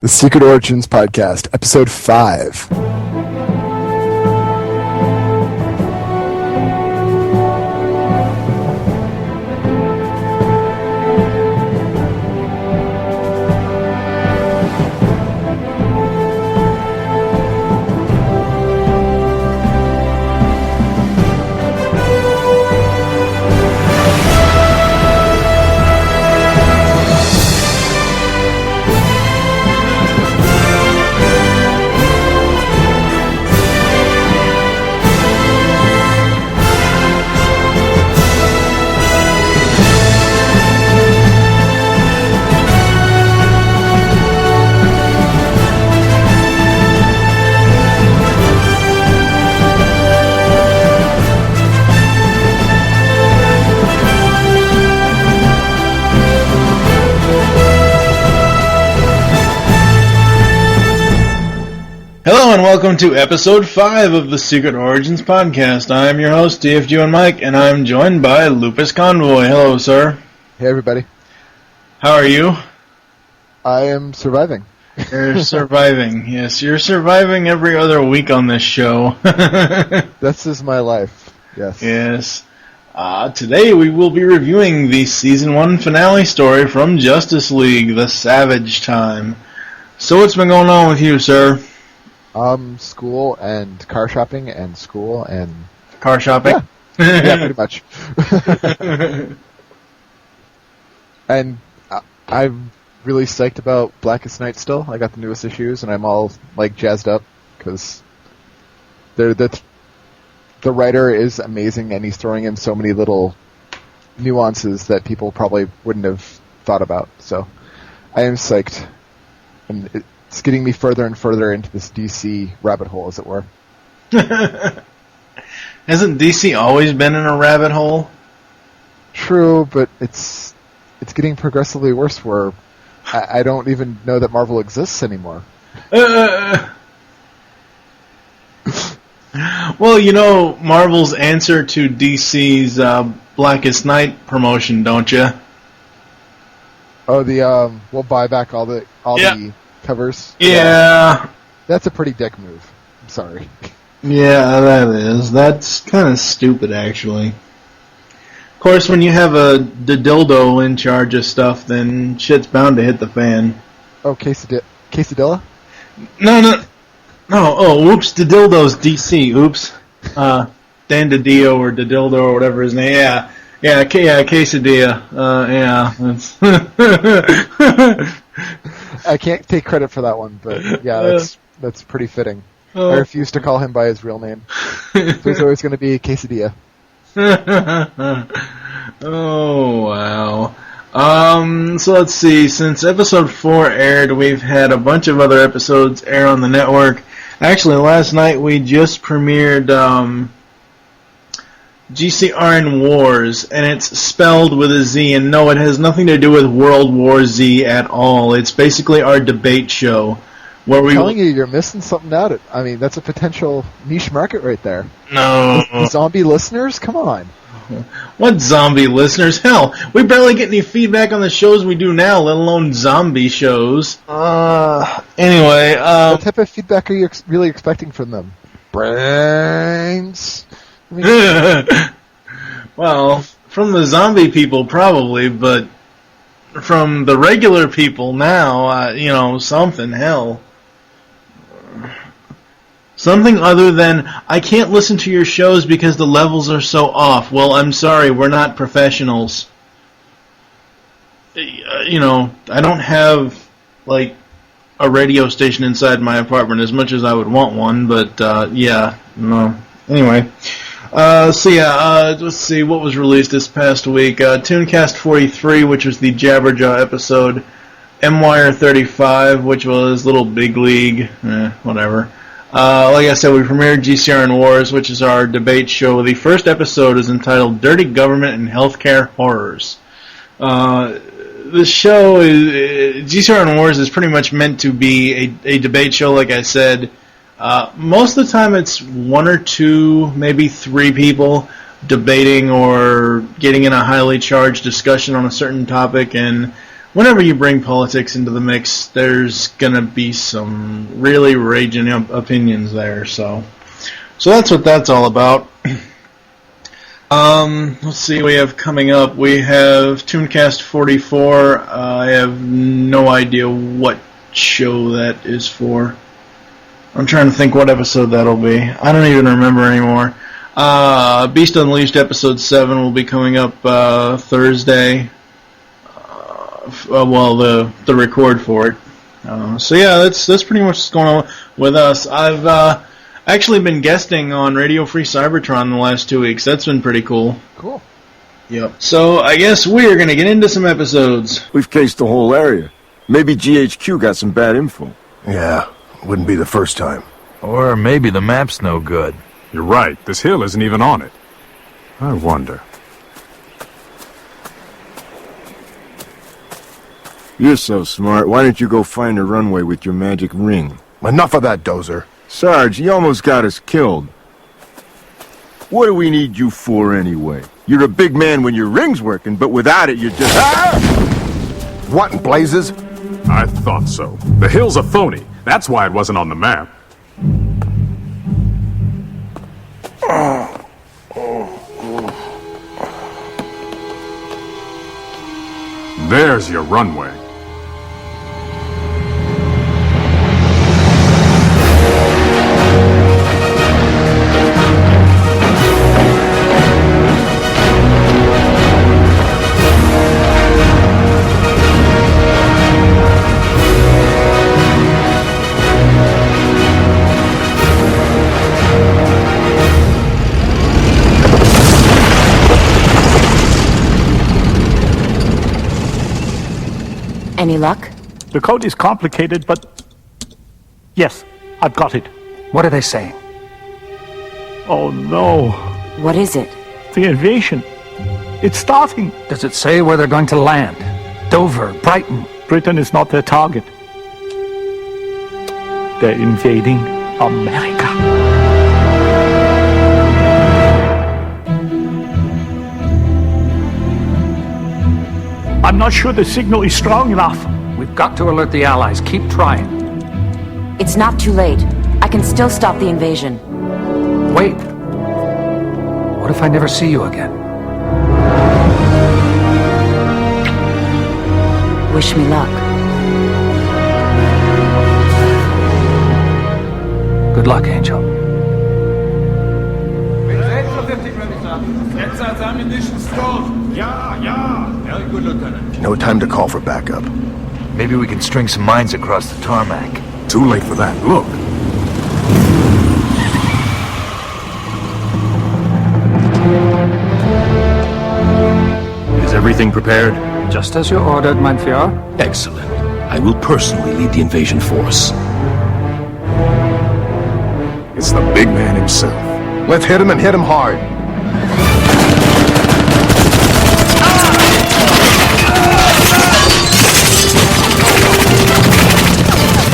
The Secret Origins Podcast, Episode 5. Hello and welcome to episode 5 of the Secret Origins Podcast. I'm your host, DFG and Mike, and I'm joined by Lupus Convoy. Hello, sir. Hey, everybody. How are you? I am surviving. You're surviving. Yes, you're surviving every other week on this show. This is my life. Yes. Yes. Today we will be reviewing the Season 1 finale story from Justice League, The Savage Time. So what's been going on with you, sir? School and car shopping and school and... Car shopping? Yeah, yeah, pretty much. And I'm really psyched about Blackest Night still. I got the newest issues and I'm all, jazzed up because the writer is amazing and he's throwing in so many little nuances that people probably wouldn't have thought about. So I am psyched. And it's getting me further and further into this DC rabbit hole, as it were. Hasn't DC always been in a rabbit hole? True, but it's getting progressively worse where I don't even know that Marvel exists anymore. Well, you know Marvel's answer to DC's Blackest Night promotion, don't you? Oh, we'll buy back all the covers. Yeah. That's a pretty dick move. I'm sorry. Yeah, that is. That's kind of stupid, actually. Of course, when you have the dildo in charge of stuff, then shit's bound to hit the fan. Oh, Quesadilla? No. Oh, oops, the dildo's DC. Oops. Dan DiDio or the dildo or whatever his name. Yeah, Quesadilla. Yeah. I can't take credit for that one, but yeah, that's pretty fitting. Oh. I refuse to call him by his real name. So he's always going to be Quesadilla. Oh, wow. So let's see. Since episode 4 aired, we've had a bunch of other episodes air on the network. Actually, last night we just premiered GCRN Wars, and it's spelled with a Z, and no, it has nothing to do with World War Z at all. It's basically our debate show. Where I'm telling you, you're missing something out. I mean, that's a potential niche market right there. No. Zombie listeners? Come on. What zombie listeners? Hell, we barely get any feedback on the shows we do now, let alone zombie shows. Anyway, what type of feedback are you really expecting from them? Brains? Well, from the zombie people probably, but from the regular people now, something, hell. Something other than, I can't listen to your shows because the levels are so off. Well, I'm sorry, we're not professionals. I don't have, a radio station inside my apartment as much as I would want one, but, no. Anyway. Let's see, what was released this past week? Tooncast 43, which was the Jabberjaw episode. M-Wire 35, which was Little Big League. Whatever. Like I said, we premiered GCRN Wars, which is our debate show. The first episode is entitled Dirty Government and Healthcare Horrors. This show, GCRN Wars, is pretty much meant to be a debate show, like I said. Most of the time it's one or two, maybe three people debating or getting in a highly charged discussion on a certain topic, and whenever you bring politics into the mix, there's gonna be some really raging opinions there. So that's what that's all about. Let's see what we have coming up. We have Tooncast 44. I have no idea what show that is for. I'm trying to think what episode that'll be. I don't even remember anymore. Beast Unleashed episode 7 will be coming up Thursday. The record for it. So yeah, that's pretty much what's going on with us. I've actually been guesting on Radio Free Cybertron the last 2 weeks. That's been pretty cool. Cool. Yep. So I guess we're going to get into some episodes. We've cased the whole area. Maybe GHQ got some bad info. Yeah, wouldn't be the first time. Or maybe the map's no good. You're right, this hill isn't even on it. I wonder. You're so smart. Why don't you go find a runway with your magic ring? Enough of that, Dozer. Sarge, you almost got us killed. What do we need you for anyway? You're a big man when your ring's working, but without it, you're just... Ah! What in blazes? I thought so. The hill's a phony. That's why it wasn't on the map. There's your runway. Any luck? The code is complicated, but... Yes, I've got it. What are they saying? Oh no. What is it? The invasion. It's starting. Does it say where they're going to land? Dover, Brighton. Britain is not their target. They're invading America. I'm not sure the signal is strong enough. We've got to alert the Allies. Keep trying. It's not too late. I can still stop the invasion. Wait. What if I never see you again? Wish me luck. Good luck, Angel. Very good, Lieutenant. No time to call for backup. Maybe we can string some mines across the tarmac. Too late for that. Look. Is everything prepared? Just as you ordered, mein Führer. Excellent. I will personally lead the invasion force. It's the big man himself. Let's hit him and hit him hard.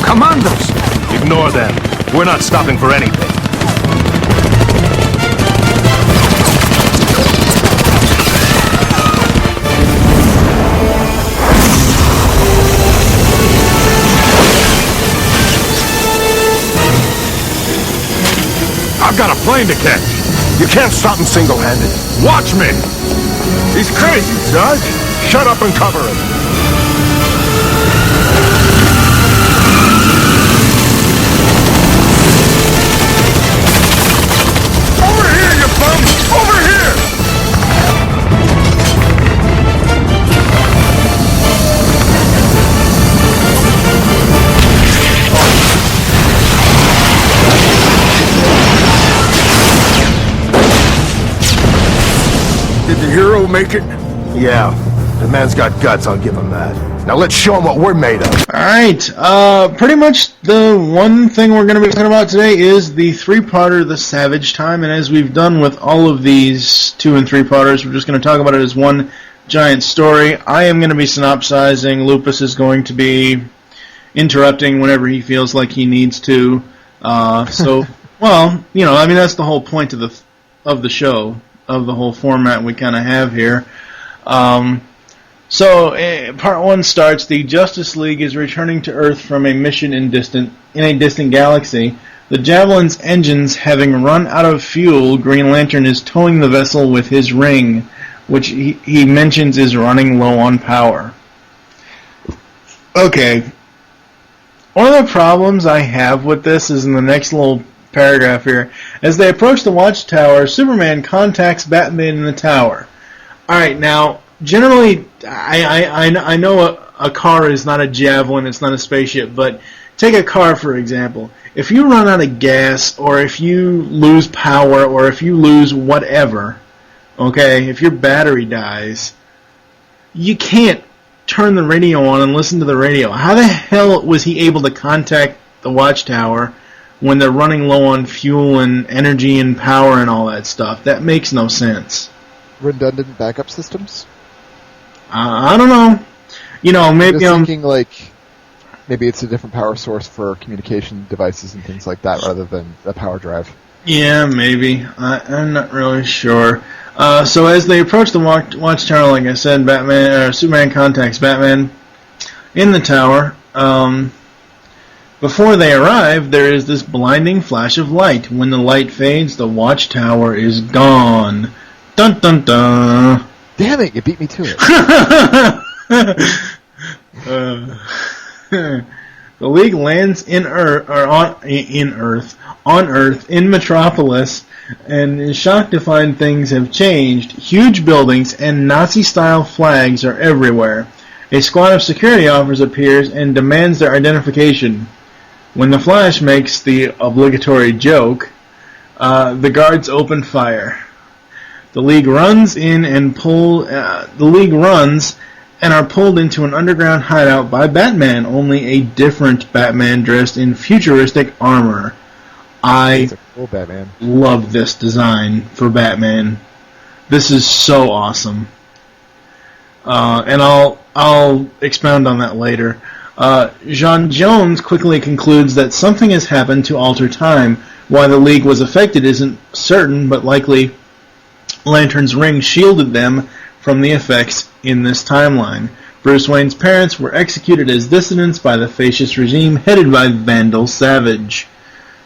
Commandos! Ignore them. We're not stopping for anything. I've got a plane to catch. You can't stop him single-handed. Watch me! He's crazy, Sarge. Shut up and cover him. Over here, you bum! Over here! Did the hero make it? Yeah. The man's got guts, I'll give him that. Now let's show him what we're made of. Alright, pretty much the one thing we're going to be talking about today is the three-parter, The Savage Time, and as we've done with all of these 2 and 3-parters, we're just going to talk about it as one giant story. I am going to be synopsizing. Lupus is going to be interrupting whenever he feels like he needs to. Well, you know, I mean, that's the whole point of the show, of the whole format we kind of have here. So, part 1 starts, the Justice League is returning to Earth from a mission in a distant galaxy. The Javelin's engines having run out of fuel, Green Lantern is towing the vessel with his ring, which he mentions is running low on power. Okay. One of the problems I have with this is in the next little paragraph here. As they approach the watchtower, Superman contacts Batman in the tower. Alright, now, generally, I know a car is not a Javelin, it's not a spaceship, but take a car, for example. If you run out of gas, or if you lose power, or if you lose whatever, okay, if your battery dies, you can't turn the radio on and listen to the radio. How the hell was he able to contact the watchtower when they're running low on fuel and energy and power and all that stuff? That makes no sense. Redundant backup systems? I don't know. You know, maybe I'm thinking maybe it's a different power source for communication devices and things like that rather than a power drive. Yeah, maybe. I'm not really sure. So as they approach the watchtower, like I said, Superman contacts Batman in the tower. Before they arrive, there is this blinding flash of light. When the light fades, the watchtower is gone. Dun dun dun. Damn it! You beat me to it. The League lands on Earth in Metropolis, and is shocked to find things have changed. Huge buildings and Nazi-style flags are everywhere. A squad of security officers appears and demands their identification. When the Flash makes the obligatory joke, the guards open fire. The League runs and are pulled into an underground hideout by Batman, only a different Batman dressed in futuristic armor. I cool Batman. Love this design for Batman. This is so awesome. And I'll expound on that later. John Jones quickly concludes that something has happened to alter time. Why the League was affected isn't certain, but likely Lantern's ring shielded them from the effects in this timeline. Bruce Wayne's parents were executed as dissidents by the fascist regime headed by Vandal Savage.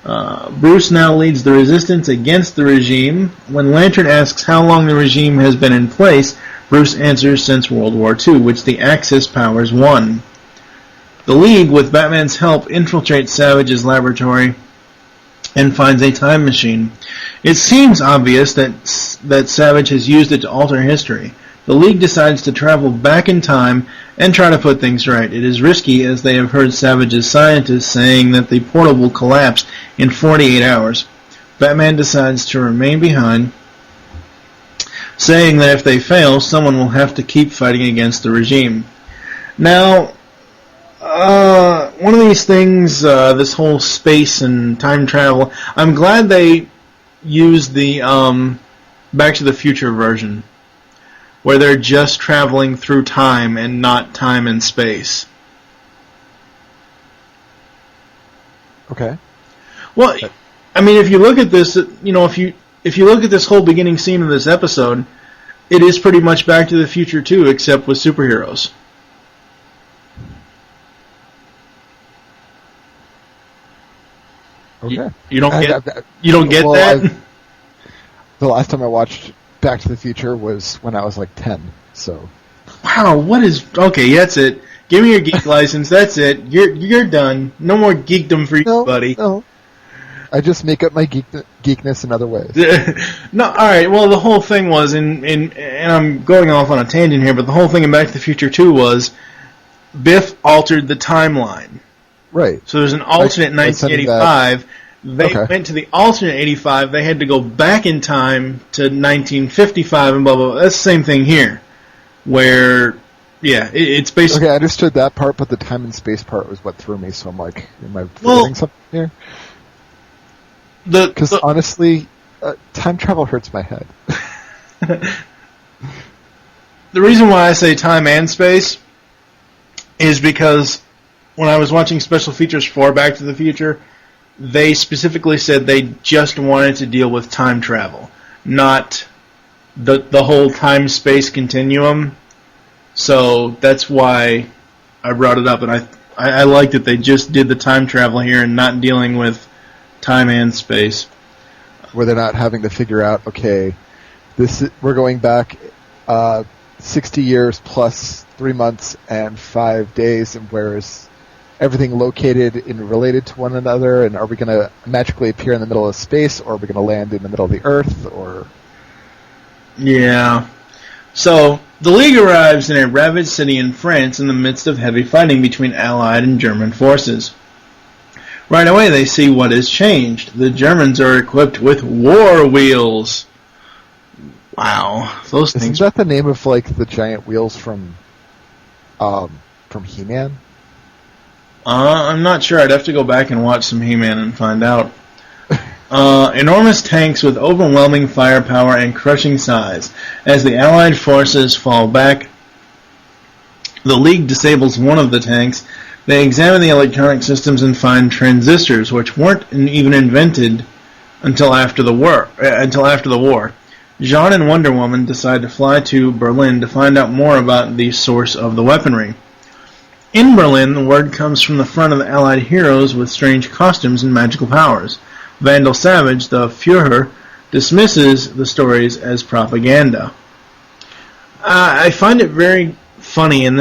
Bruce now leads the resistance against the regime. When Lantern asks how long the regime has been in place, Bruce answers since World War II, which the Axis powers won. The League, with Batman's help, infiltrates Savage's laboratory and finds a time machine. It seems obvious that Savage has used it to alter history. The League decides to travel back in time and try to put things right. It is risky, as they have heard Savage's scientists saying that the portal will collapse in 48 hours. Batman decides to remain behind, saying that if they fail, someone will have to keep fighting against the regime. Now, one of these things, this whole space and time travel, I'm glad they used the Back to the Future version, where they're just traveling through time and not time and space. Okay. Well, I mean, if you look at this, you know, if you look at this whole beginning scene of this episode, it is pretty much Back to the Future 2, except with superheroes. Okay. You don't get that? The last time I watched Back to the Future was when I was like 10, so. Wow, what is... Okay, that's it. Give me your geek license, that's it. You're done. No more geekdom for you, buddy. No. I just make up my geekness in other ways. No, alright, well, the whole thing was, and I'm going off on a tangent here, but the whole thing in Back to the Future 2 was Biff altered the timeline. Right. So there's an alternate 1985. They went to the alternate 85. They had to go back in time to 1955 and blah, blah, blah. That's the same thing here. Where, yeah, it's basically... Okay, I understood that part, but the time and space part was what threw me, so I'm like, am I forgetting something here? Because honestly, time travel hurts my head. The reason why I say time and space is because when I was watching special features for Back to the Future, they specifically said they just wanted to deal with time travel, not the whole time-space continuum. So that's why I brought it up, and I like that they just did the time travel here and not dealing with time and space. Where they're not having to figure out, okay, we're going back 60 years plus 3 months and 5 days, and where is everything located and related to one another, and are we going to magically appear in the middle of space, or are we going to land in the middle of the Earth, or... Yeah. So, the League arrives in a ravaged city in France in the midst of heavy fighting between Allied and German forces. Right away they see what has changed. The Germans are equipped with war wheels. Wow. Those things... Isn't that the name of, like, the giant wheels from He-Man? I'm not sure. I'd have to go back and watch some He-Man and find out. Enormous tanks with overwhelming firepower and crushing size. As the Allied forces fall back, the League disables one of the tanks. They examine the electronic systems and find transistors, which weren't even invented until after the war. Jean and Wonder Woman decide to fly to Berlin to find out more about the source of the weaponry. In Berlin, the word comes from the front of the Allied heroes with strange costumes and magical powers. Vandal Savage, the Führer, dismisses the stories as propaganda. I find it very funny, and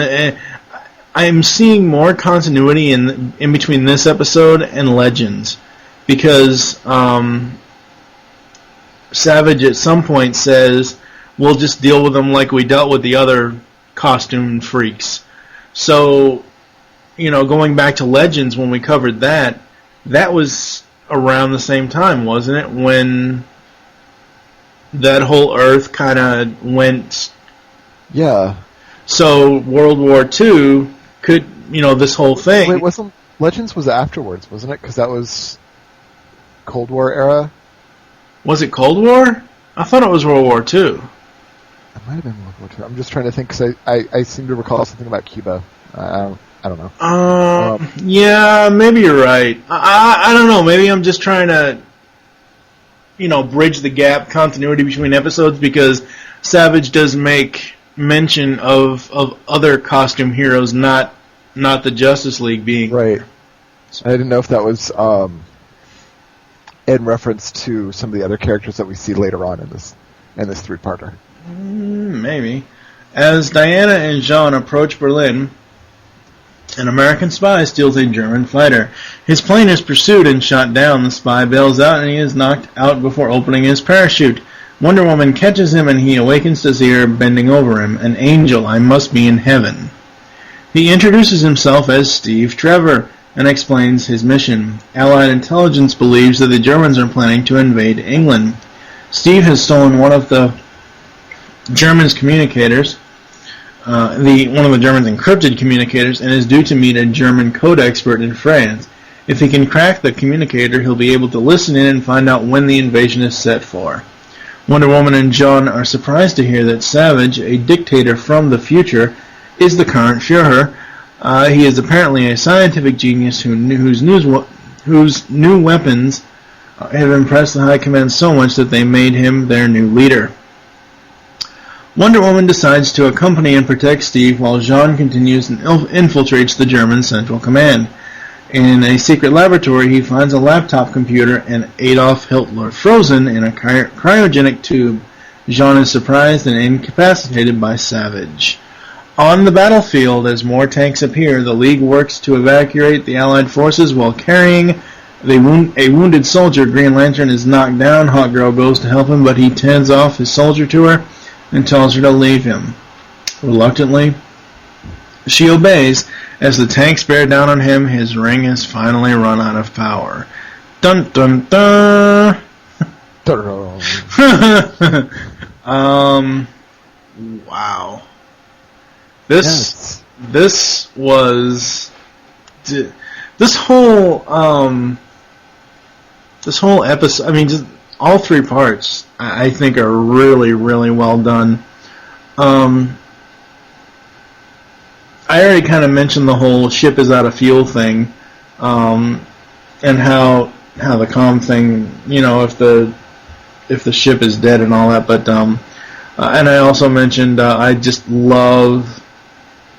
I'm seeing more continuity in between this episode and Legends, because Savage at some point says, we'll just deal with them like we dealt with the other costume freaks. So, going back to Legends, when we covered that was around the same time, wasn't it? When that whole Earth kind of went... Yeah. So, World War II could, this whole thing... Wait, Legends was afterwards, wasn't it? Because that was Cold War era? Was it Cold War? I thought it was World War II. It might have been World War II. I'm just trying to think, because I seem to recall something about Cuba. I don't know. Yeah, maybe you're right. I don't know. Maybe I'm just trying to, bridge the gap, continuity between episodes, because Savage does make mention of other costume heroes, not the Justice League being right. I didn't know if that was in reference to some of the other characters that we see later on in this three-parter. Maybe. As Diana and Jean approach Berlin, an American spy steals a German fighter. His plane is pursued and shot down. The spy bails out and he is knocked out before opening his parachute. Wonder Woman catches him and he awakens to see her bending over him. An angel, I must be in heaven. He introduces himself as Steve Trevor and explains his mission. Allied intelligence believes that the Germans are planning to invade England. Steve has stolen one of the Germans' communicators, one of the Germans' encrypted communicators, and is due to meet a German code expert in France. If he can crack the communicator, he'll be able to listen in and find out when the invasion is set for. Wonder Woman and Jean are surprised to hear that Savage, a dictator from the future, is the current Führer. He is apparently a scientific genius whose new weapons have impressed the High Command so much that they made him their new leader. Wonder Woman decides to accompany and protect Steve while Jean continues and infiltrates the German Central Command. In a secret laboratory, he finds a laptop computer and Adolf Hitler frozen in a cryogenic tube. Jean is surprised and incapacitated by Savage. On the battlefield, as more tanks appear, the League works to evacuate the Allied forces while carrying a wounded soldier. Green Lantern is knocked down. Hawkgirl goes to help him, but he hands off his soldier to her and tells her to leave him. Reluctantly, she obeys. As the tanks bear down on him, his ring has finally run out of power. Dun dun dun! Wow. This was this whole episode. I mean, just all three parts, I think, are really, really well done. I already kind of mentioned the whole ship is out of fuel thing, and how the comm thing, if the ship is dead and all that. But and I also mentioned I just love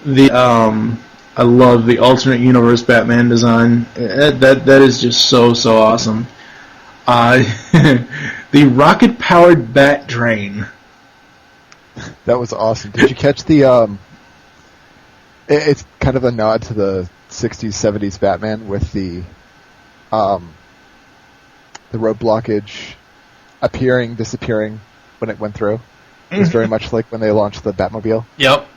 I love the alternate universe Batman design. That is just so awesome. The rocket-powered bat train. That was awesome. Did you catch the? It's kind of a nod to the '60s, '70s Batman with the road blockage appearing, disappearing when it went through. It was very much like when they launched the Batmobile. Yep.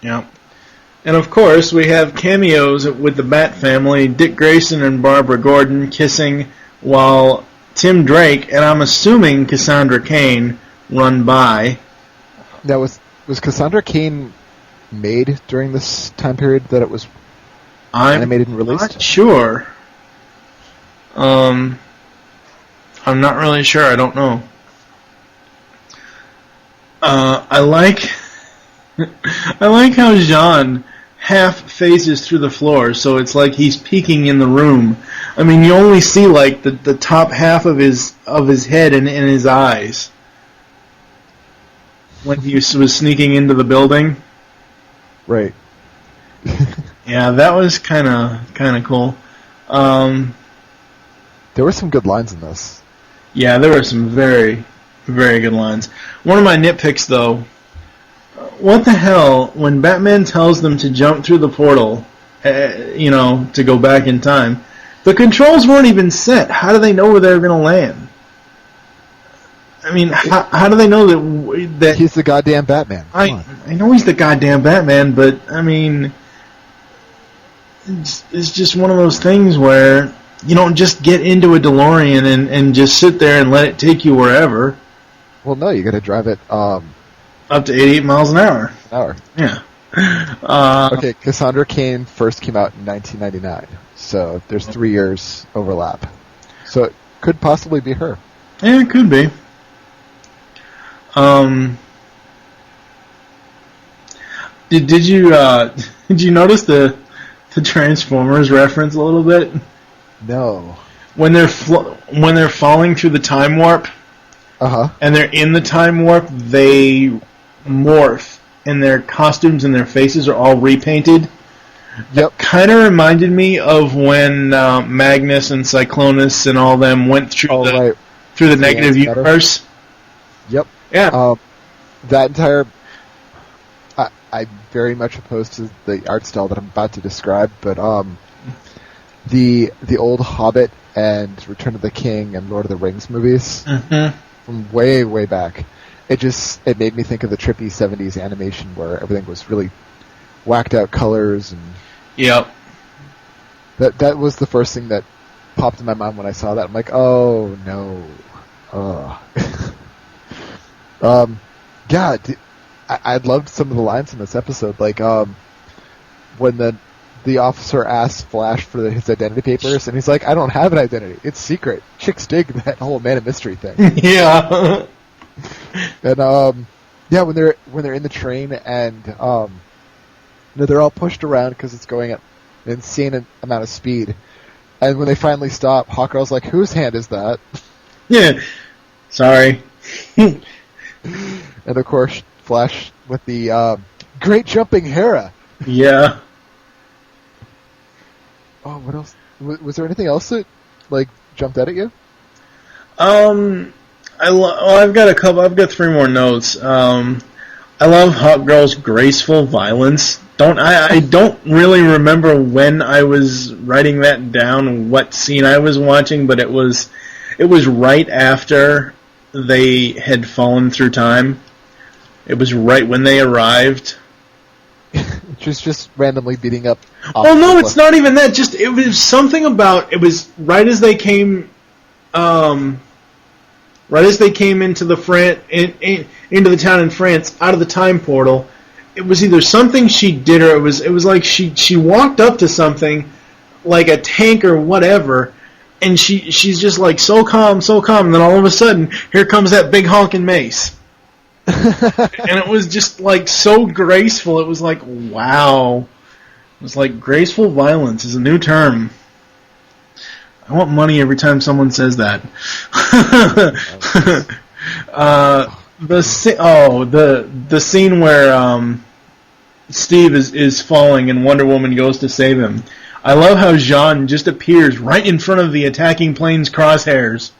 And of course, we have cameos with the Bat family, Dick Grayson and Barbara Gordon kissing while Tim Drake, and I'm assuming Cassandra Cain, run by. Now, was Cassandra Cain made during this time period that it was animated and released? I'm not sure. I'm not really sure. I don't know. I like how Jean half phases through the floor, so it's like he's peeking in the room. I mean, you only see like the top half of his head and his eyes when he was sneaking into the building. Right. Yeah, that was kind of cool. There were some good lines in this. Yeah, there were some very, very good lines. One of my nitpicks, though, what the hell, when Batman tells them to jump through the portal, to go back in time, the controls weren't even set. How do they know where they're going to land? I mean, how do they know that he's the goddamn Batman? I know he's the goddamn Batman, but, I mean, it's just one of those things where you don't just get into a DeLorean and just sit there and let it take you wherever. Well, no, you got to drive it up to 88 miles an hour. Yeah. Okay, Cassandra Cain first came out in 1999, so there's 3 years overlap. So it could possibly be her. Yeah, it could be. Did you notice the Transformers reference a little bit? No. When they're falling through the time warp, and they're in the time warp, they morph, and their costumes and their faces are all repainted. Yep. Kind of reminded me of when Magnus and Cyclonus and all them went through the negative universe. Yep. Yeah. That entire... I'm very much opposed to the art style that I'm about to describe, but the old Hobbit and Return of the King and Lord of the Rings movies from way, way back, it made me think of the trippy 70s animation where everything was really whacked out colors and... Yep. That was the first thing that popped in my mind when I saw that. I'm like, oh no. Yeah, I loved some of the lines in this episode, like when the officer asks Flash for his identity papers, and he's like, I don't have an identity. It's secret. Chicks dig that whole Man of Mystery thing. Yeah. And yeah, when they're in the train and they're all pushed around because it's going at an insane amount of speed, and when they finally stop, Hawkgirl's like, whose hand is that? Yeah. Sorry. And of course, Flash with the great jumping Hera. Yeah. Oh, what else? Was there anything else that jumped out at you? I've got a couple. I've got 3 more notes. I love Hawkgirl's graceful violence. I don't really remember when I was writing that down, what scene I was watching, but it was right after they had fallen through time. It was right when they arrived. just randomly beating up. Oh no, it's not even that. Just it was something about. It was right as they came, into the into the town in France, out of the time portal. It was either something she did, or it was like she walked up to something, like a tank or whatever, and she's just like so calm, and then all of a sudden, here comes that big honking mace. And it was just like so graceful. It was like, wow. It was like graceful violence is a new term. I want money every time someone says that. The scene where Steve is falling and Wonder Woman goes to save him. I love how Jean just appears right in front of the attacking plane's crosshairs.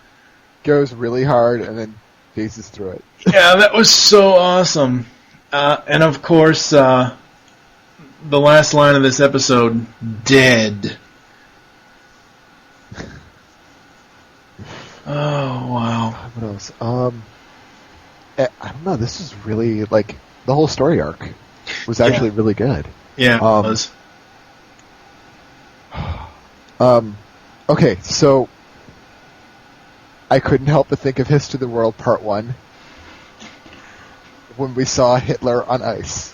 Goes really hard and then phases through it. Yeah, that was so awesome. And of course, the last line of this episode, dead. Oh, wow. What else? I don't know, this is really, like, the whole story arc was actually really good. Yeah, it was. Okay, so I couldn't help but think of History of the World Part 1 when we saw Hitler on ice.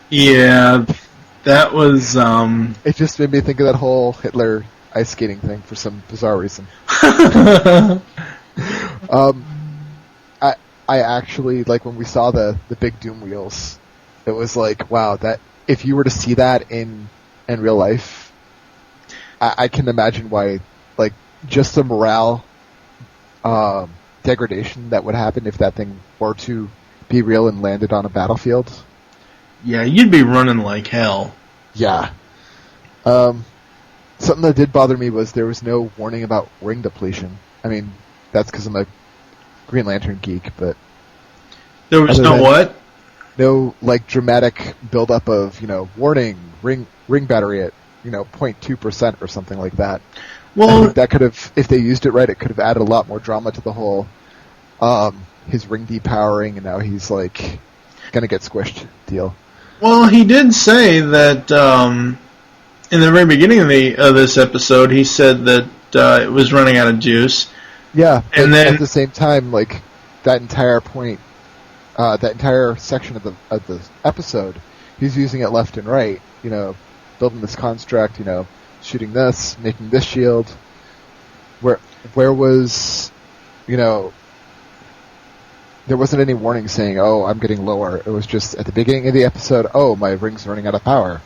Yeah, that was... It just made me think of that whole Hitler ice skating thing for some bizarre reason. I actually, like, when we saw the big Doom wheels, it was like, wow, that if you were to see that in real life, I can imagine why, like, just the morale degradation that would happen if that thing were to be real and landed on a battlefield. Yeah, you'd be running like hell. Yeah. Something that did bother me was there was no warning about ring depletion. I mean, that's because I'm a Green Lantern geek, but... There was no what? No, like, dramatic buildup of, warning, ring battery at, 0.2% or something like that. Well, I think that could have, if they used it right, it could have added a lot more drama to the whole, his ring depowering, and now he's, like, gonna get squished deal. Well, he did say that, in the very beginning of this episode, he said that it was running out of juice. Yeah, and then at the same time, like, that entire point, that entire section of the episode, he's using it left and right, building this construct, shooting this, making this shield. Where was, there wasn't any warning saying, oh, I'm getting lower. It was just at the beginning of the episode, oh, my ring's running out of power.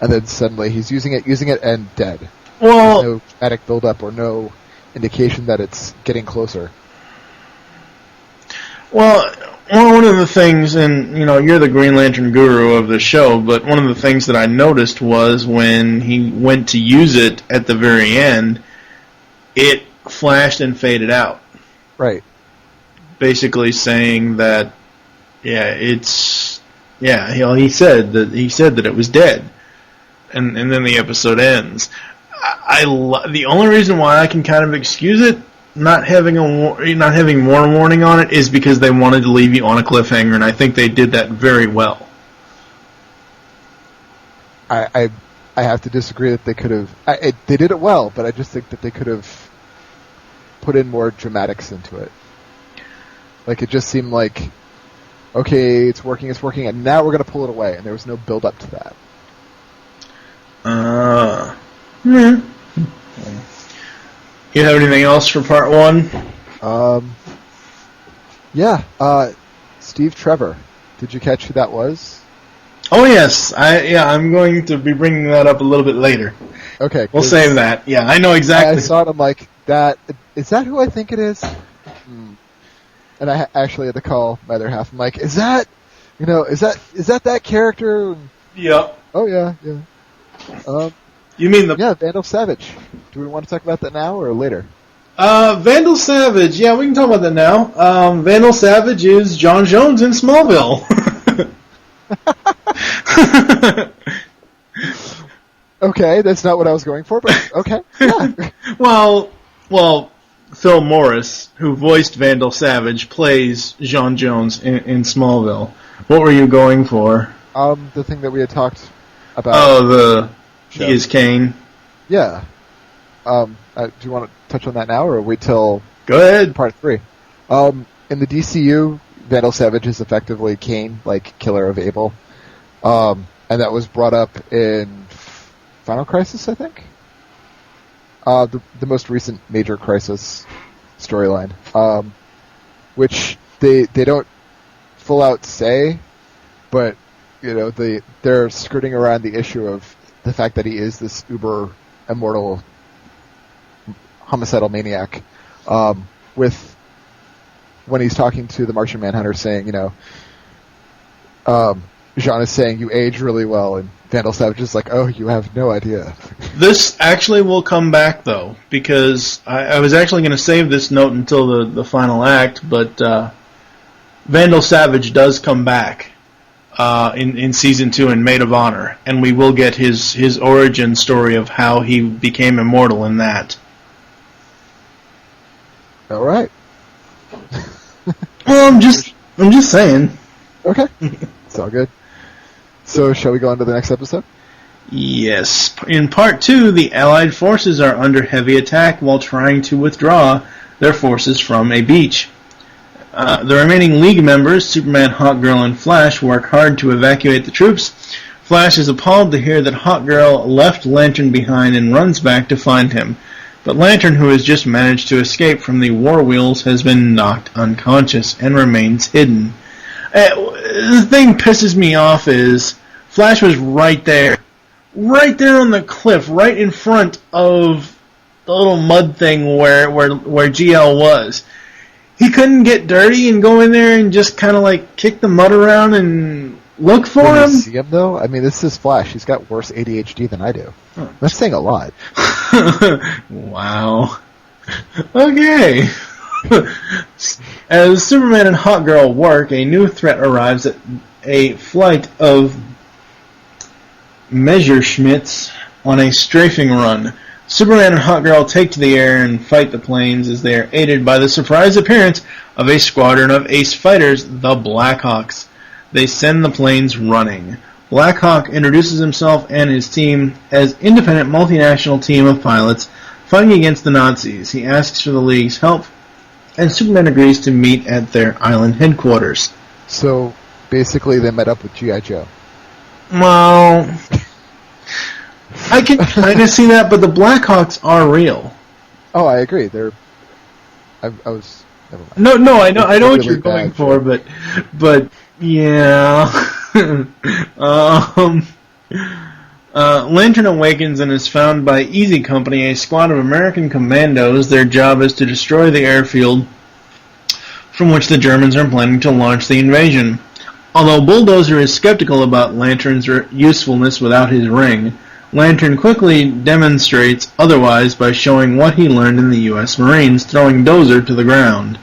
And then suddenly he's using it, and dead. Well, there's no dramatic buildup or no indication that it's getting closer. Well, one of the things, and you're the Green Lantern guru of the show, but one of the things that I noticed was when he went to use it at the very end, it flashed and faded out. Right. Basically saying that, he said that it was dead, and then the episode ends. The only reason why I can kind of excuse it, not having more warning on it, is because they wanted to leave you on a cliffhanger, and I think they did that very well. I have to disagree that they could have. They did it well, but I just think that they could have put in more dramatics into it. Like, it just seemed like, okay, it's working, and now we're going to pull it away, and there was no build up to that. You have anything else for part 1? Steve Trevor. Did you catch who that was? Oh yes, I'm going to be bringing that up a little bit later. Okay, we'll save that. Yeah, I know exactly. I saw it. I'm like, is that who I think it is? And I actually had to call my other half. I'm like, is that that character? Yep. Oh yeah. You mean Vandal Savage. Do we want to talk about that now or later? Vandal Savage. Yeah, we can talk about that now. Vandal Savage is John Jones in Smallville. Okay, that's not what I was going for, but okay. Yeah. Well, Phil Morris, who voiced Vandal Savage, plays John Jones in Smallville. What were you going for? The thing that we had talked about. Oh, he is Kane. Yeah. Do you want to touch on that now, or wait till... Go ahead. Part 3. In the DCU, Vandal Savage is effectively Kane, like Killer of Abel. And that was brought up in Final Crisis, I think? The most recent major Crisis storyline. Which they don't full out say, but, they're skirting around the issue of the fact that he is this uber immortal homicidal maniac, with when he's talking to the Martian Manhunter saying, Jean is saying you age really well, and Vandal Savage is like, oh, you have no idea. This actually will come back, though, because I was actually going to save this note until the final act, but Vandal Savage does come back in Season 2 in Maid of Honor, and we will get his origin story of how he became immortal in that. All right. Well, I'm just saying. Okay. It's all good. So, shall we go on to the next episode? Yes. In Part 2, the Allied forces are under heavy attack while trying to withdraw their forces from a beach. The remaining League members, Superman, Hawkgirl, and Flash, work hard to evacuate the troops. Flash is appalled to hear that Hawkgirl left Lantern behind and runs back to find him. But Lantern, who has just managed to escape from the war wheels, has been knocked unconscious and remains hidden. The thing pisses me off is Flash was right there on the cliff, right in front of the little mud thing where GL was. He couldn't get dirty and go in there and just kind of like kick the mud around and look for him. You see him though? I mean, this is Flash. He's got worse ADHD than I do. Oh. That's saying a lot. Wow. Okay. As Superman and Hawkgirl work, a new threat arrives at a flight of Messerschmitts on a strafing run. Superman and Hawkgirl take to the air and fight the planes as they are aided by the surprise appearance of a squadron of ace fighters, the Blackhawks. They send the planes running. Blackhawk introduces himself and his team as independent multinational team of pilots fighting against the Nazis. He asks for the League's help, and Superman agrees to meet at their island headquarters. So, basically they met up with G.I. Joe. Well, I can kind of see that, but the Blackhawks are real. Oh, I agree. I was... Never No, mind. I know really what you're going for, but yeah. Lantern awakens and is found by Easy Company, a squad of American commandos. Their job is to destroy the airfield from which the Germans are planning to launch the invasion. Although Bulldozer is skeptical about Lantern's usefulness without his ring, Lantern quickly demonstrates otherwise by showing what he learned in the U.S. Marines, throwing Dozer to the ground.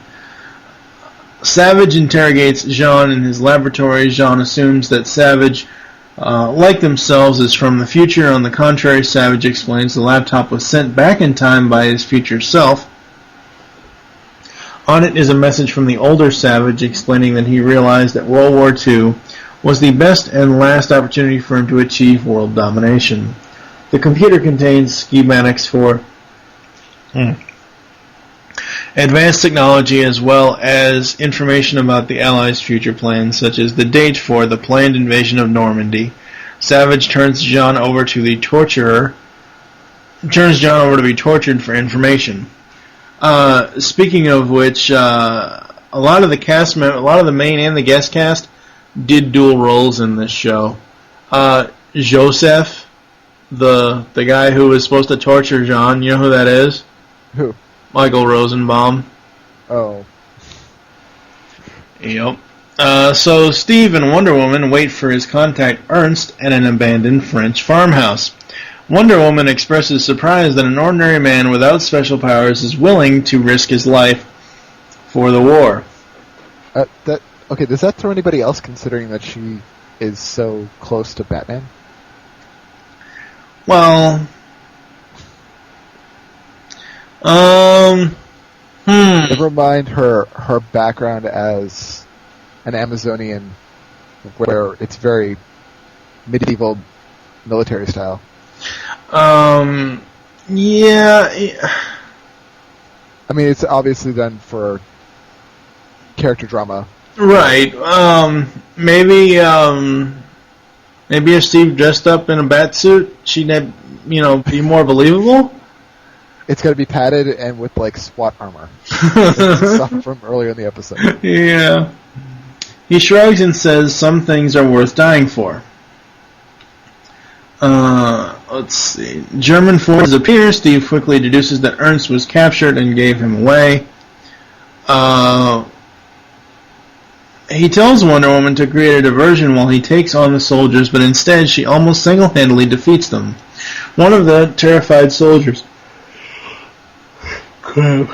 Savage interrogates Jean in his laboratory. Jean assumes that Savage, like themselves, is from the future. On the contrary, Savage explains the laptop was sent back in time by his future self. On it is a message from the older Savage explaining that he realized that World War II was the best and last opportunity for him to achieve world domination. The computer contains schematics for advanced technology as well as information about the Allies' future plans, such as the date for the planned invasion of Normandy. Savage turns Jean over to be tortured for information. Speaking of which, a lot of the main and the guest cast did dual roles in this show. Joseph, the guy who was supposed to torture Jean, you know who that is? Who? Michael Rosenbaum. Oh. Yep. So Steve and Wonder Woman wait for his contact Ernst at an abandoned French farmhouse. Wonder Woman expresses surprise that an ordinary man without special powers is willing to risk his life for the war. Okay, does that throw anybody else, considering that she is so close to Batman? Well, Never mind her background as an Amazonian, where it's very medieval military style. Yeah. I mean, it's obviously done for character drama. Right. Maybe if Steve dressed up in a bat suit, she'd be more believable. It's got to be padded and with like SWAT armor. Stuff from earlier in the episode. Yeah. He shrugs and says some things are worth dying for. Let's see. German forces appear. Steve quickly deduces that Ernst was captured and gave him away. He tells Wonder Woman to create a diversion while he takes on the soldiers, but instead she almost single-handedly defeats them. One of the terrified soldiers... I'll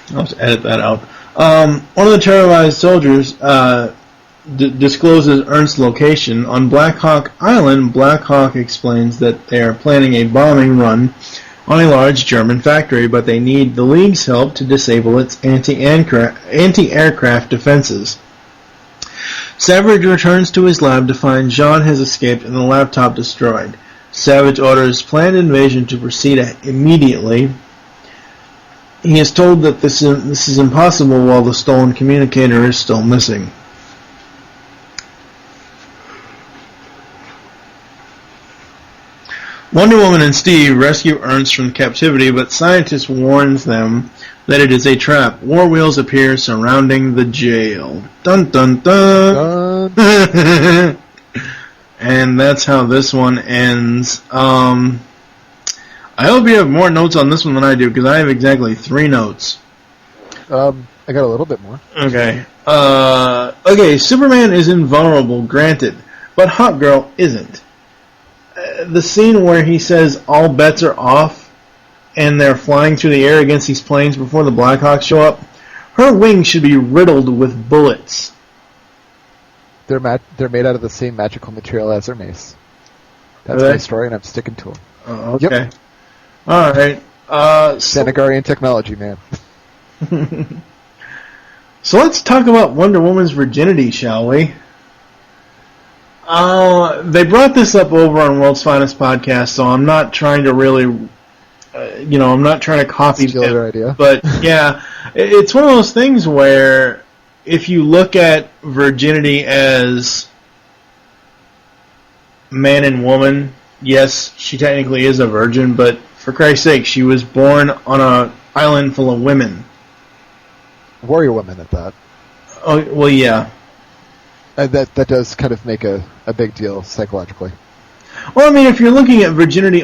have to edit that out. One of the terrorized soldiers discloses Ernst's location. On Black Hawk Island, Black Hawk explains that they are planning a bombing run on a large German factory, but they need the League's help to disable its anti-aircraft defenses. Savage returns to his lab to find Jean has escaped and the laptop destroyed. Savage orders planned invasion to proceed immediately. He is told that this is impossible while the stolen communicator is still missing. Wonder Woman and Steve rescue Ernst from captivity, but scientists warns them that it is a trap. War wheels appear surrounding the jail. Dun dun dun! And that's how this one ends. I hope you have more notes on this one than I do, because I have exactly 3 notes. I got a little bit more. Okay. Okay, Superman is invulnerable, granted, but Hawkgirl isn't. The scene where he says all bets are off and they're flying through the air against these planes before the Blackhawks show up, her wings should be riddled with bullets. They're made out of the same magical material as her mace. That's my story, and I'm sticking to them. Oh, okay. Yep. All right. Sanagarian technology, man. So let's talk about Wonder Woman's virginity, shall we? They brought this up over on World's Finest Podcast, so I'm not trying to really, I'm not trying to copy their idea. But yeah, it's one of those things where if you look at virginity as man and woman, yes, she technically is a virgin, but for Christ's sake, she was born on an island full of women. Warrior women at that. Oh, well, yeah. That does kind of make a big deal psychologically. Well, I mean, if you're looking at virginity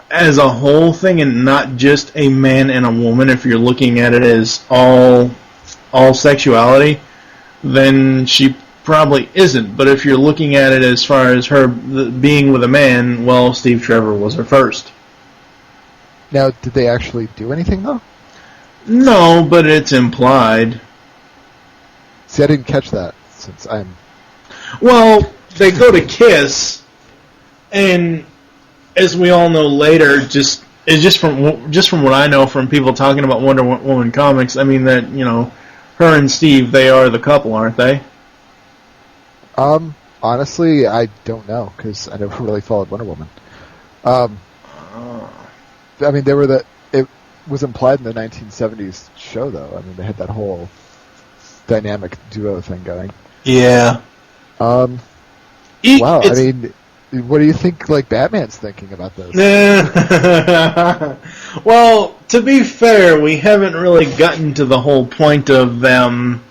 as a whole thing and not just a man and a woman, if you're looking at it as all sexuality, then she probably isn't. But if you're looking at it as far as her being with a man, well, Steve Trevor was her first. Now, did they actually do anything, though? No, but it's implied. See, I didn't catch that, since I'm... Well, they go to kiss, and as we all know later, just from what I know from people talking about Wonder Woman comics, I mean that, her and Steve, they are the couple, aren't they? Honestly, I don't know, because I never really followed Wonder Woman. I mean, it was implied in the 1970s show, though. I mean, they had that whole dynamic duo thing going. Yeah. Wow, I mean, what do you think, Batman's thinking about this? Well, to be fair, we haven't really gotten to the whole point of them.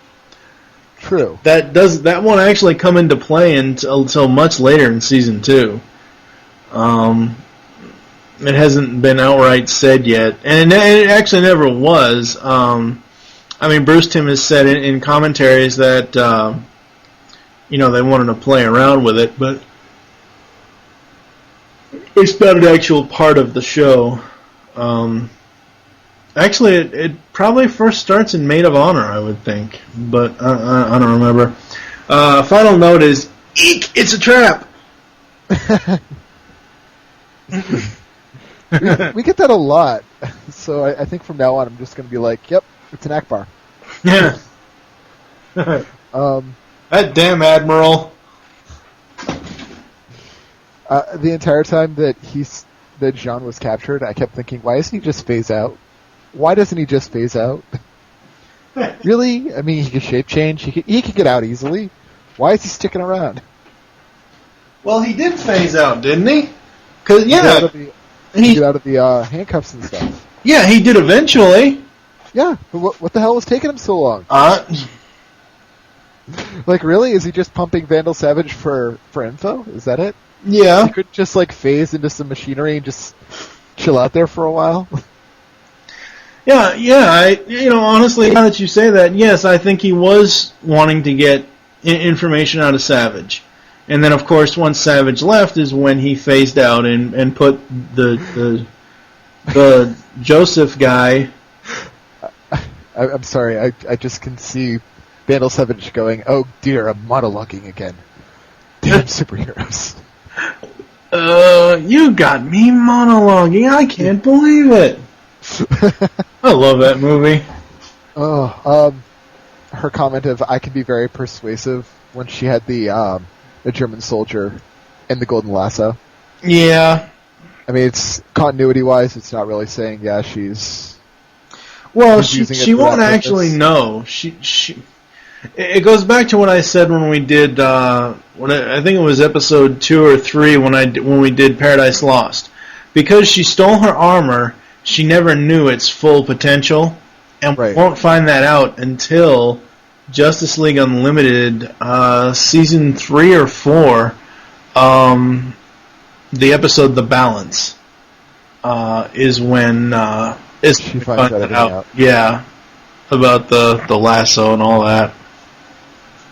True. That won't actually come into play until much later in season 2. It hasn't been outright said yet, and it actually never was. I mean, Bruce Timm has said in commentaries that they wanted to play around with it, but it's not an actual part of the show. Actually, it probably first starts in Maid of Honor, I would think, but I don't remember. Final note is, eek! It's a trap. we get that a lot, so I think from now on I'm just going to be like, yep, it's an Akbar. Yeah. That damn Admiral. The entire time that Jean was captured, I kept thinking, why doesn't he just phase out? Why doesn't he just phase out? Really? I mean, he could shape change. He could get out easily. Why is he sticking around? Well, he did phase out, didn't he? Cause he get out of the handcuffs and stuff. Yeah, he did eventually. Yeah, but what the hell was taking him so long? Really? Is he just pumping Vandal Savage for info? Is that it? Yeah. He could just phase into some machinery and just chill out there for a while. Yeah. Honestly, now that you say that, yes, I think he was wanting to get information out of Savage. And then, of course, once Savage left is when he phased out and put the Joseph guy. I'm sorry, I just can see Vandal Savage going, "Oh dear, I'm monologuing again. Damn superheroes." You got me monologuing. I can't believe it. I love that movie. Her comment of "I can be very persuasive" when she had the German soldier in the golden lasso. Yeah. I mean, it's continuity-wise, it's not really saying, yeah, she's... Well, she won't actually know. It goes back to what I said when we did, I think it was episode 2 or 3 when we did Paradise Lost. Because she stole her armor, she never knew its full potential, and we won't find that out until Justice League Unlimited, season 3 or 4, the episode The Balance, is when she finds that out. Yeah, about the lasso and all that.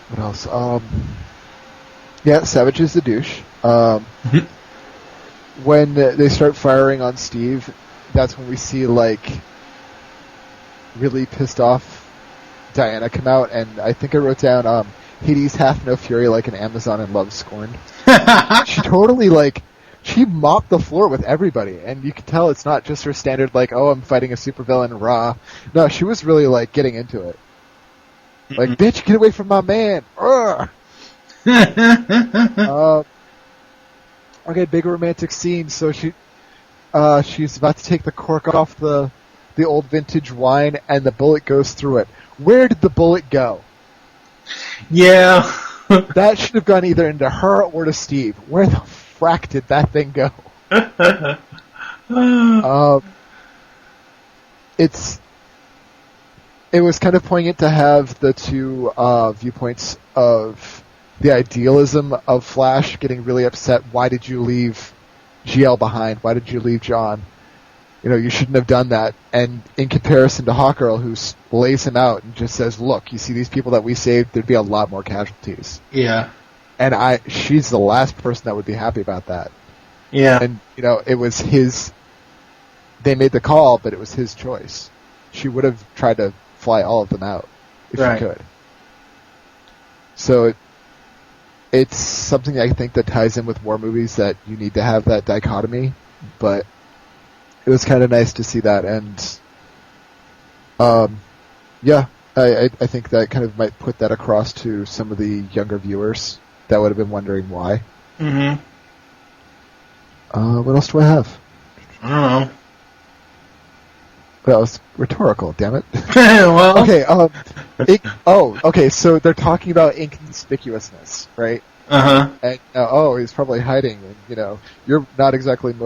What else? Yeah, Savage is the douche. When they start firing on Steve, that's when we see, like, really pissed off Diana come out, and I think I wrote down, Hades hath no fury like an Amazon and loves scorned. She totally, she mopped the floor with everybody, and you can tell it's not just her standard, oh, I'm fighting a supervillain, rah. No, she was really, getting into it. Bitch, get away from my man! Okay, big romantic scene, so she's about to take the cork off the old vintage wine, and the bullet goes through it. Where did the bullet go? Yeah. That should have gone either into her or to Steve. Where the frack did that thing go? It was kind of poignant to have the two viewpoints of the idealism of Flash getting really upset. Why did you leave GL behind? Why did you leave John? You shouldn't have done that. And in comparison to Hawkgirl, who lays him out and just says, look, you see these people that we saved, there'd be a lot more casualties. Yeah. And she's the last person that would be happy about that. Yeah. And, it was they made the call, but it was his choice. She would have tried to fly all of them out if she could. So it's something I think that ties in with war movies, that you need to have that dichotomy, but it was kind of nice to see that, and I think that kind of might put that across to some of the younger viewers that would have been wondering why. Mm-hmm. What else do I have? I don't know. That was rhetorical, damn it. Well... Okay, okay, so they're talking about inconspicuousness, right? Uh-huh. And, he's probably hiding, and, you're not exactly the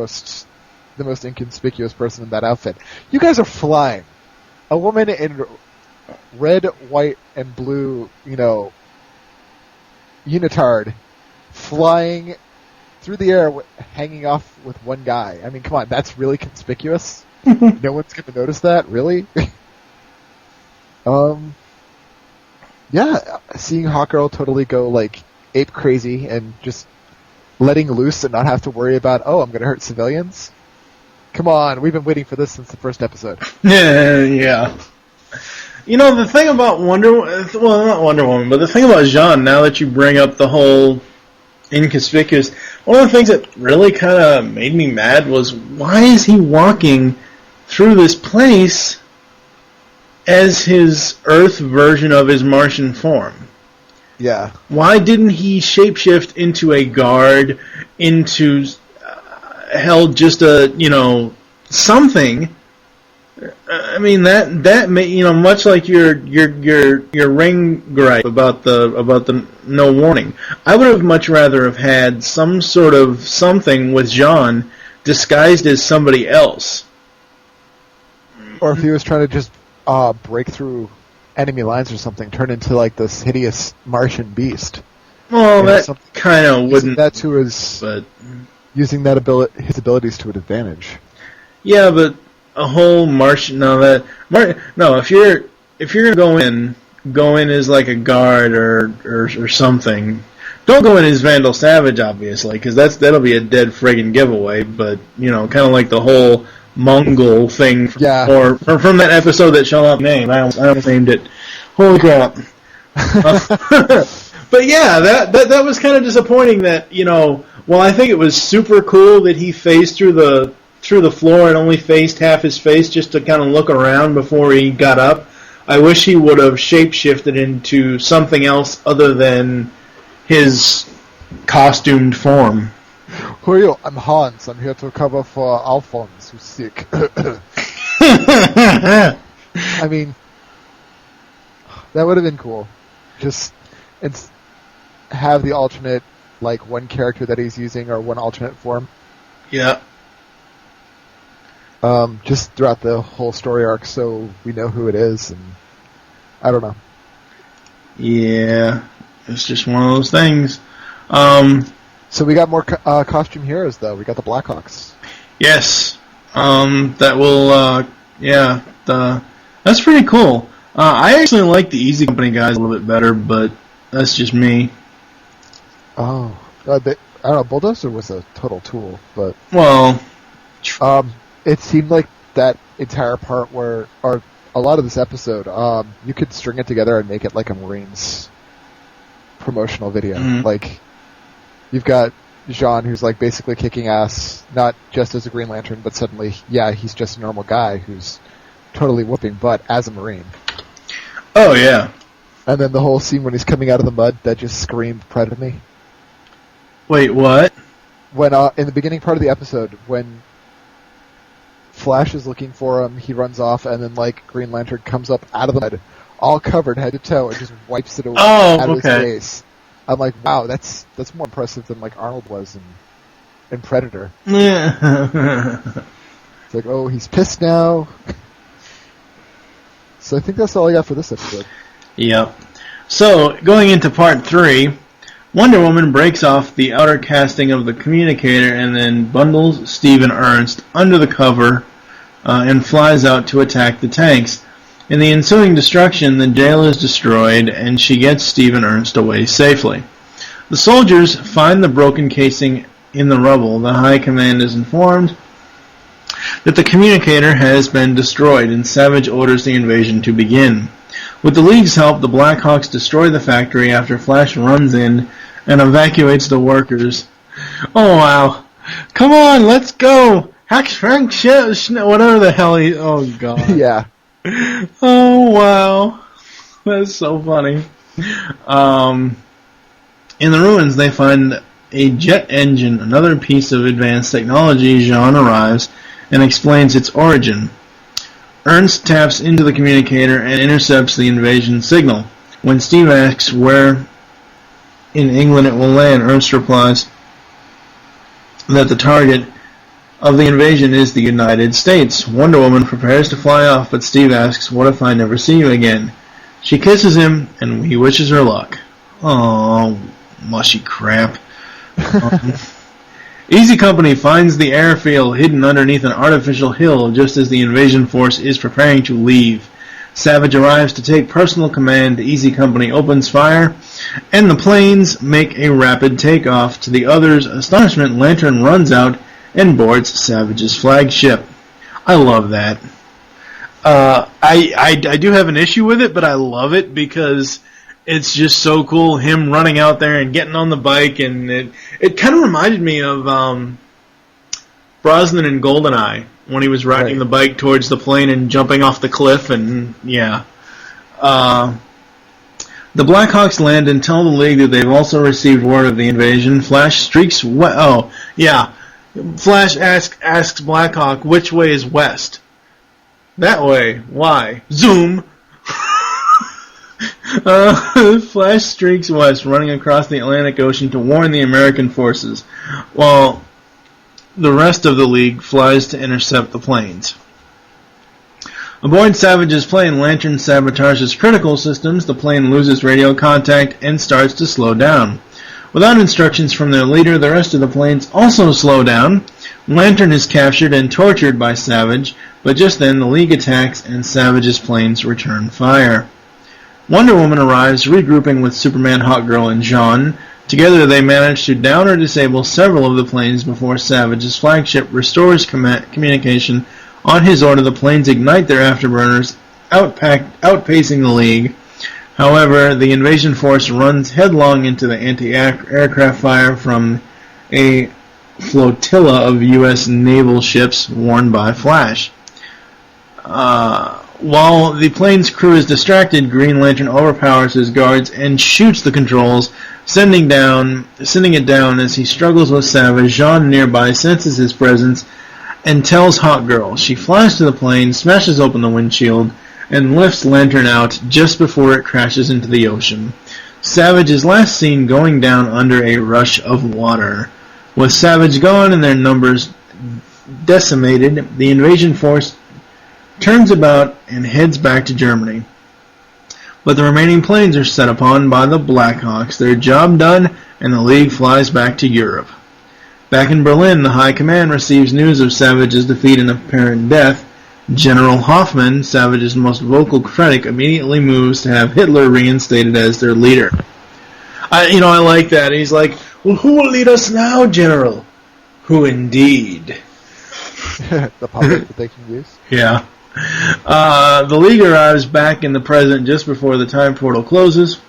most inconspicuous person in that outfit. You guys are flying. A woman in red, white, and blue, unitard, flying through the air, hanging off with one guy. I mean, come on, that's really conspicuous? No one's going to notice that? Really? Yeah, seeing Hawkgirl totally go, ape crazy and just letting loose and not have to worry about, I'm going to hurt civilians? Come on, we've been waiting for this since the first episode. Yeah. The thing about not Wonder Woman, but the thing about Jean, now that you bring up the whole inconspicuous, one of the things that really kind of made me mad was, why is he walking through this place as his Earth version of his Martian form? Yeah. Why didn't he shapeshift into a guard, into hell, just a something? I mean that may, much like your ring gripe about the no warning. I would have much rather have had some sort of something with Jean disguised as somebody else. Or if he was trying to just break through enemy lines or something, turn into this hideous Martian beast. Well, that kind of wouldn't. That to his, but using that his abilities to an advantage. Yeah, but a whole Martian. No, if you're gonna go in as like a guard or something. Don't go in as Vandal Savage, obviously, because that'll be a dead friggin' giveaway. But kind of like the whole Mongol thing, from that episode that shall not name. I almost named it. Holy crap! But yeah, that was kind of disappointing. That while I think it was super cool that he phased through the floor and only faced half his face just to kind of look around before he got up. I wish he would have shapeshifted into something else other than his costumed form. Who are you? I'm Hans. I'm here to cover for Alphonse, who's sick. I mean, that would have been cool. Just have the alternate, like, one character that he's using or one alternate form. Yeah. Just throughout the whole story arc so we know who it is, and I don't know. Yeah. It's just one of those things. So we got more costume heroes, though. We got the Blackhawks. Yes. That will, that's pretty cool. I actually like the Easy Company guys a little bit better, but that's just me. Oh. I don't know, Bulldozer was a total tool, but... Well... it seemed like that entire part or a lot of this episode, you could string it together and make it like a Marines promotional video. Mm-hmm. Like, you've got Jean, who's like basically kicking ass, not just as a Green Lantern, but suddenly, he's just a normal guy who's totally whooping butt as a Marine. Oh, yeah. And then the whole scene when he's coming out of the mud that just screamed Predator me. Wait, what? When, in the beginning part of the episode, when Flash is looking for him, he runs off, and then, like, Green Lantern comes up out of the mud, all covered head to toe, and just wipes it away out of his face. I'm like, wow, that's more impressive than, like, Arnold was in Predator. Yeah. It's like, oh, he's pissed now. So I think that's all I got for this episode. Yep. So, going into part 3, Wonder Woman breaks off the outer casting of the communicator and then bundles Steve and Ernst under the cover and flies out to attack the tanks. In the ensuing destruction, the jail is destroyed and she gets Steve and Ernst away safely. The soldiers find the broken casing in the rubble. The High Command is informed that the communicator has been destroyed and Savage orders the invasion to begin. With the League's help, the Blackhawks destroy the factory after Flash runs in and evacuates the workers. Oh, wow. Come on, let's go! Hack Frank whatever the hell he... Oh, God. Yeah. Oh, wow. That's so funny. In the ruins, they find a jet engine, another piece of advanced technology. Jean arrives and explains its origin. Ernst taps into the communicator and intercepts the invasion signal. When Steve asks where in England it will land, Ernst replies that the target of the invasion is the United States. Wonder Woman prepares to fly off, but Steve asks, "What if I never see you again?" She kisses him, and he wishes her luck. Oh, mushy crap. Easy Company finds the airfield hidden underneath an artificial hill just as the invasion force is preparing to leave. Savage arrives to take personal command. Easy Company opens fire, and the planes make a rapid takeoff. To the others' astonishment, Lantern runs out and boards Savage's flagship. I love that. I do have an issue with it, but I love it because it's just so cool, him running out there and getting on the bike, and it kind of reminded me of Brosnan in GoldenEye, when he was riding the bike towards the plane and jumping off the cliff, and yeah. The Blackhawks land and tell the League that they've also received word of the invasion. Flash streaks Flash asks Blackhawk, which way is west? That way. Why? Zoom! Flash streaks west, running across the Atlantic Ocean to warn the American forces, while the rest of the League flies to intercept the planes. Aboard Savage's plane, Lantern sabotages critical systems. The plane loses radio contact and starts to slow down. Without instructions from their leader, the rest of the planes also slow down. Lantern is captured and tortured by Savage, but just then the League attacks and Savage's planes return fire. Wonder Woman arrives, regrouping with Superman, Hawkgirl, and Jean. Together they manage to down or disable several of the planes before Savage's flagship restores communication. On his order, the planes ignite their afterburners, outpacing the League. However, the invasion force runs headlong into the anti-aircraft fire from a flotilla of U.S. naval ships warned by Flash. While the plane's crew is distracted, Green Lantern overpowers his guards and shoots the controls, sending it down as he struggles with Savage. Jean nearby senses his presence and tells Hawkgirl. She flies to the plane, smashes open the windshield, and lifts Lantern out just before it crashes into the ocean. Savage is last seen going down under a rush of water. With Savage gone and their numbers decimated, the invasion force turns about and heads back to Germany. But the remaining planes are set upon by the Blackhawks. Their job done, and the League flies back to Europe. Back in Berlin, the High Command receives news of Savage's defeat and apparent death. General Hoffman, Savage's most vocal critic, immediately moves to have Hitler reinstated as their leader. I like that. He's like, well, who will lead us now, General? Who indeed? The public that they can use. Yeah. The League arrives back in the present just before the time portal closes.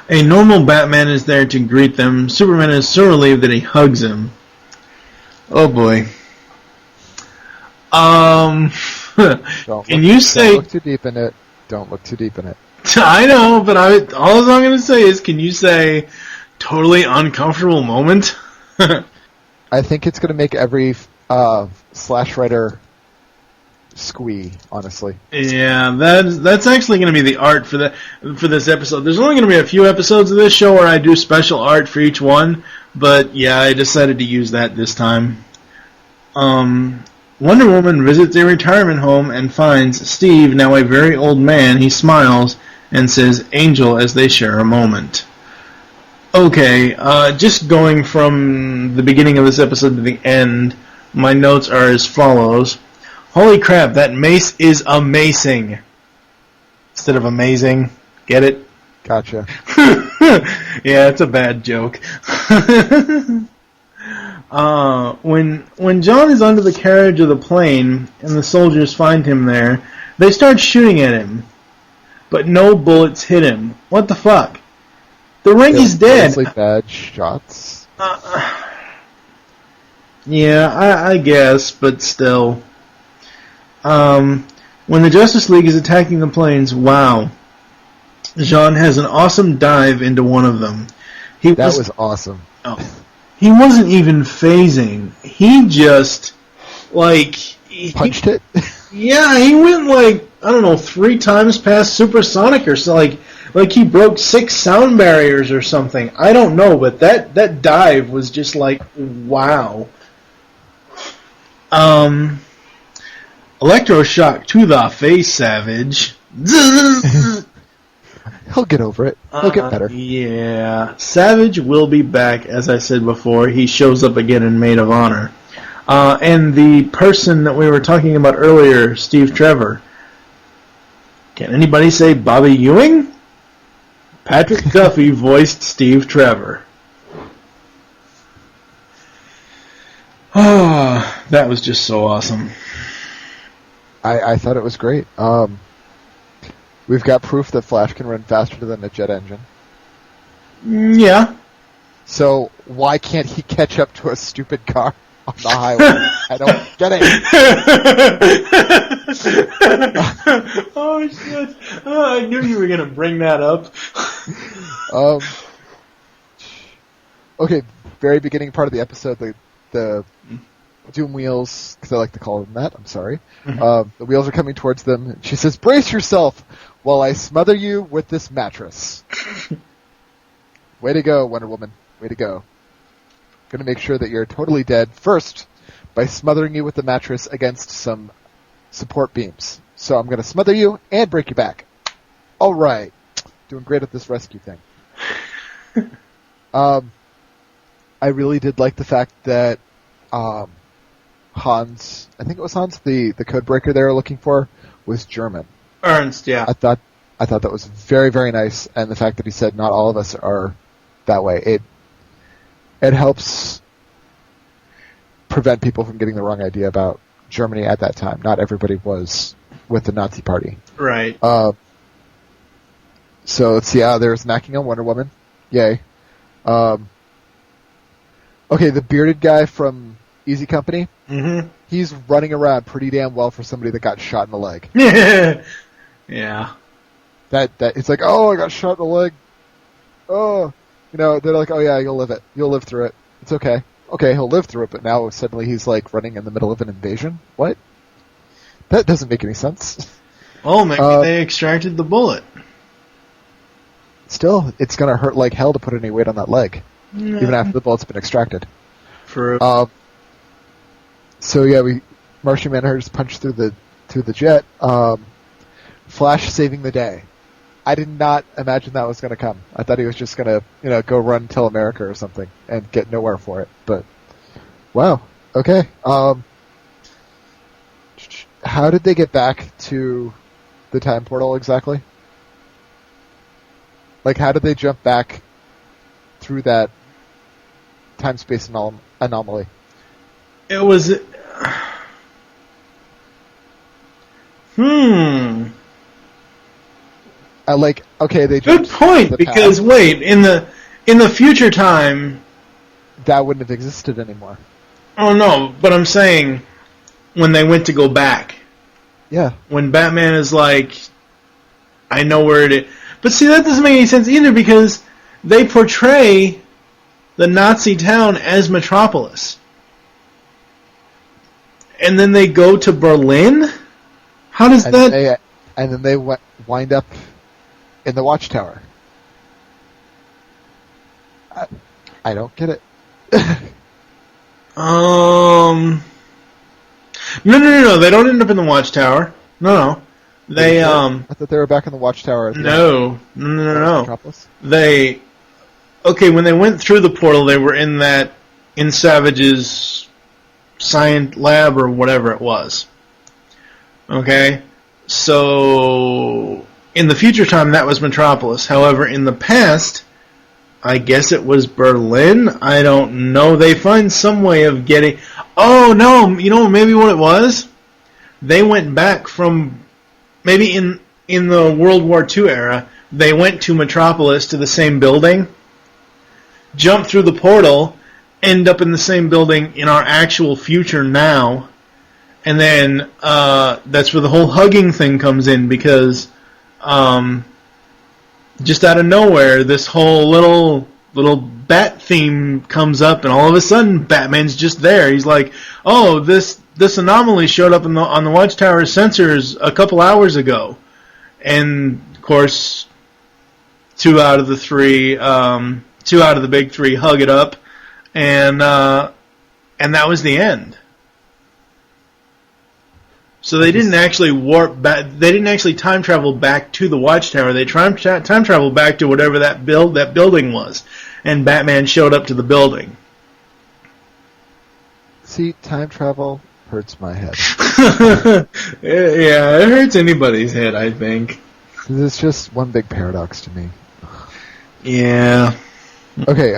A normal Batman is there to greet them. Superman is so relieved that he hugs him. Oh boy. Can you say... Don't look too deep in it. Don't look too deep in it. I know, but all I'm going to say is, can you say totally uncomfortable moment? I think it's going to make every slash writer squee, honestly. Yeah, that's actually going to be the art for this episode. There's only going to be a few episodes of this show where I do special art for each one, but yeah, I decided to use that this time. Wonder Woman visits a retirement home and finds Steve, now a very old man. He smiles and says Angel as they share a moment. Okay, just going from the beginning of this episode to the end, my notes are as follows. Holy crap, that mace is amazing. Instead of amazing. Get it? Gotcha. Yeah, it's a bad joke. When John is under the carriage of the plane and the soldiers find him there, they start shooting at him. But no bullets hit him. What the fuck? The ring is dead. Bad shots. Yeah, I guess, but still. When the Justice League is attacking the planes, wow. Jean has an awesome dive into one of them. That was awesome. Oh. He wasn't even phasing. He just, punched it? Yeah, he went, 3 times past supersonic or so, like he broke 6 sound barriers or something. I don't know, but that dive was just wow. Electroshock to the face, Savage. He'll get over it. He'll get better. Yeah. Savage will be back, as I said before. He shows up again in Maid of Honor. And the person that we were talking about earlier, Steve Trevor. Can anybody say Bobby Ewing? Patrick Duffy voiced Steve Trevor. That was just so awesome. I thought it was great. We've got proof that Flash can run faster than a jet engine. Yeah. So why can't he catch up to a stupid car on the highway? I don't get it. Oh shit! I knew you were gonna bring that up. Okay, very beginning part of the episode, the Doom wheels, because I like to call them that, I'm sorry. Mm-hmm. The wheels are coming towards them. She says, "Brace yourself while I smother you with this mattress." Way to go, Wonder Woman. Way to go. Gonna make sure that you're totally dead first by smothering you with the mattress against some support beams. So I'm gonna smother you and break your back. Alright. Doing great at this rescue thing. I really did like the fact that Hans, I think it was Hans, the code breaker they were looking for, was German. Ernst, yeah. I thought that was very, very nice, and the fact that he said not all of us are that way, it helps prevent people from getting the wrong idea about Germany at that time. Not everybody was with the Nazi Party. Right. So let's see. There's Macking on Wonder Woman. Yay. Okay, the bearded guy from Easy Company. Mm-hmm. He's running around pretty damn well for somebody that got shot in the leg. Yeah. That it's like, oh, I got shot in the leg. Oh, they're like, oh yeah, you'll live it. You'll live through it. It's okay. Okay, he'll live through it, but now suddenly he's like running in the middle of an invasion? What? That doesn't make any sense. Oh, maybe they extracted the bullet. Still, it's gonna hurt like hell to put any weight on that leg, even after the bullet's been extracted. For So yeah, Martian Manhunter just punched through the jet. Flash saving the day. I did not imagine that was going to come. I thought he was just going to, go run Tell America or something and get nowhere for it. But, wow. Okay. How did they get back to the time portal exactly? Like, how did they jump back through that time-space anomaly? It was... Okay, they good point, because past. Wait, in the future time, that wouldn't have existed anymore. Oh no, but I'm saying when they went to go back. Yeah. When Batman is like, I know where it is. But see, that doesn't make any sense either, because they portray the Nazi town as Metropolis. And then they go to Berlin? How does that... And then they wind up in the Watchtower. I don't get it. No. They don't end up in the Watchtower. No. They, I thought they were back in the Watchtower. No. Metropolis? When they went through the portal, they were in Savage's science lab or whatever it was. Okay? So, in the future time, that was Metropolis. However, in the past, I guess it was Berlin? I don't know. They find some way of getting... Oh, no, maybe what it was? They went back from... Maybe in the World War II era, they went to Metropolis, to the same building, jumped through the portal, end up in the same building in our actual future now, and then that's where the whole hugging thing comes in, because just out of nowhere, this whole little bat theme comes up, and all of a sudden, Batman's just there. He's like, "Oh, this anomaly showed up on the Watchtower sensors a couple hours ago," and of course, two out of the big three hug it up, and that was the end. So they didn't actually warp back. They didn't actually time travel back to the Watchtower. They time traveled back to whatever that building was, and Batman showed up to the building. See, time travel hurts my head. Yeah, it hurts anybody's head, I think. It's just one big paradox to me. Yeah. Okay.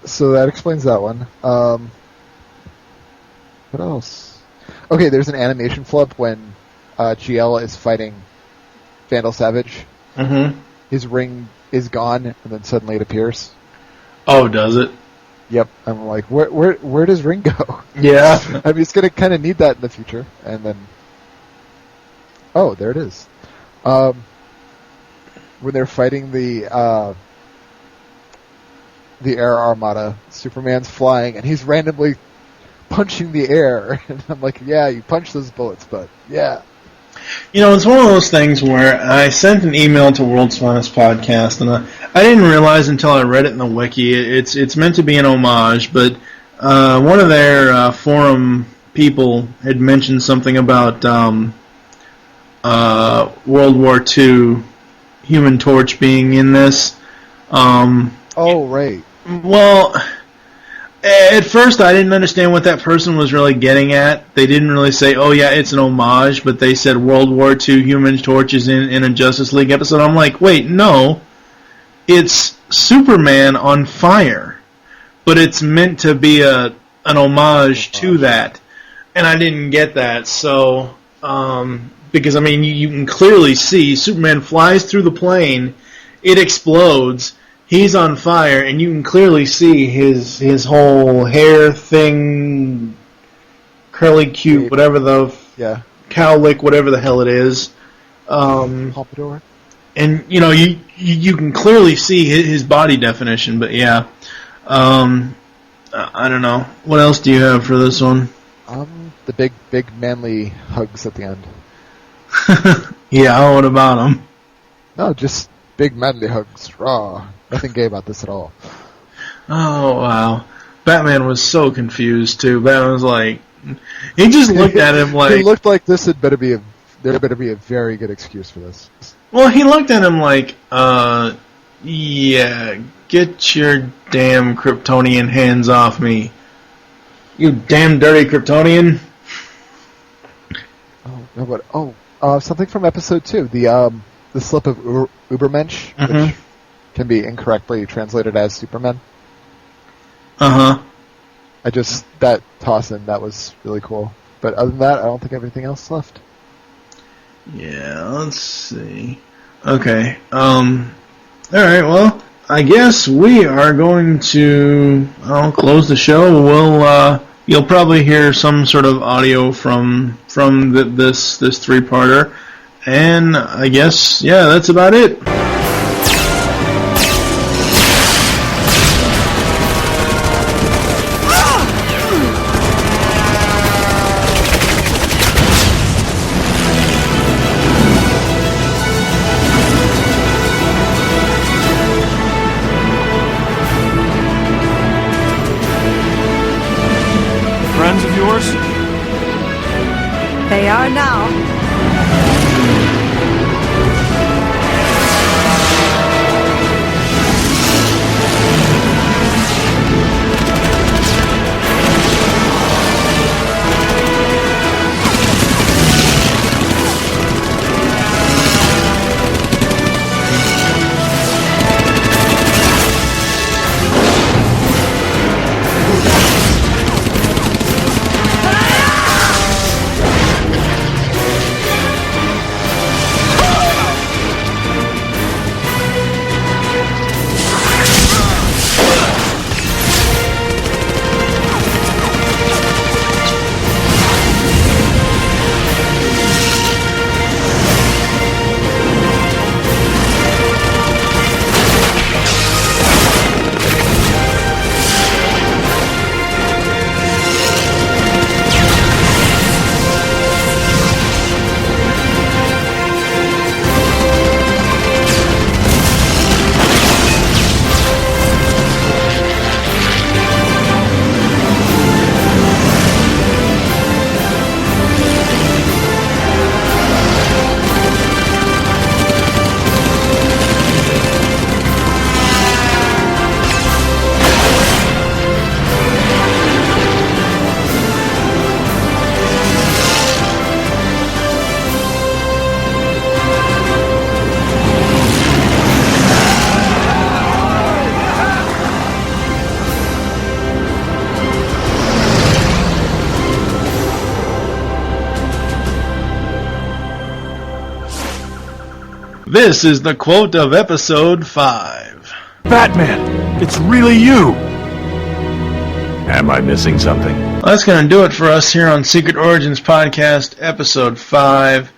So that explains that one. What else? Okay, there's an animation flub when GL is fighting Vandal Savage. Mm-hmm. His ring is gone, and then suddenly it appears. Oh, does it? Yep. I'm like, where does ring go? Yeah. I mean, he's going to kind of need that in the future, and then... Oh, there it is. When they're fighting the Air Armada, Superman's flying, and he's randomly punching the air, and I'm like, yeah, you punch those bullets, but yeah. It's one of those things where I sent an email to World's Finest Podcast, and I didn't realize until I read it in the wiki. It's meant to be an homage, but one of their forum people had mentioned something about World War II, Human Torch being in this. Oh, right. Well, at first I didn't understand what that person was really getting at. They didn't really say, oh yeah, it's an homage, but they said World War II Human Torch is in a Justice League episode. I'm like, wait, no. It's Superman on fire. But it's meant to be an homage to that. And I didn't get that, so... because, I mean, you can clearly see Superman flies through the plane, it explodes, he's on fire, and you can clearly see his whole hair thing, curly cute, whatever the... Yeah. Cowlick, whatever the hell it is. Pompadour. And, you know, you can clearly see his body definition, but yeah. I don't know. What else do you have for this one? The big manly hugs at the end. Yeah, what about them? No, just big manly hugs. Raw. Nothing gay about this at all. Oh, wow. Batman was so confused, too. Batman was like... He just looked at him like... He looked like there better be a very good excuse for this. Well, he looked at him like, yeah, get your damn Kryptonian hands off me. You damn dirty Kryptonian. Oh, no, what? Something from episode 2. The slip of Ubermensch, which can be incorrectly translated as Superman. Uh-huh. That toss-in, that was really cool. But other than that, I don't think everything else left. Yeah, let's see. Okay. Alright, well, I guess we are going to close the show. You'll probably hear some sort of audio from this three-parter. And I guess, yeah, that's about it. Friends of yours? They are now. This is the quote of episode 5. Batman, it's really you! Am I missing something? That's going to do it for us here on Secret Origins Podcast, episode 5.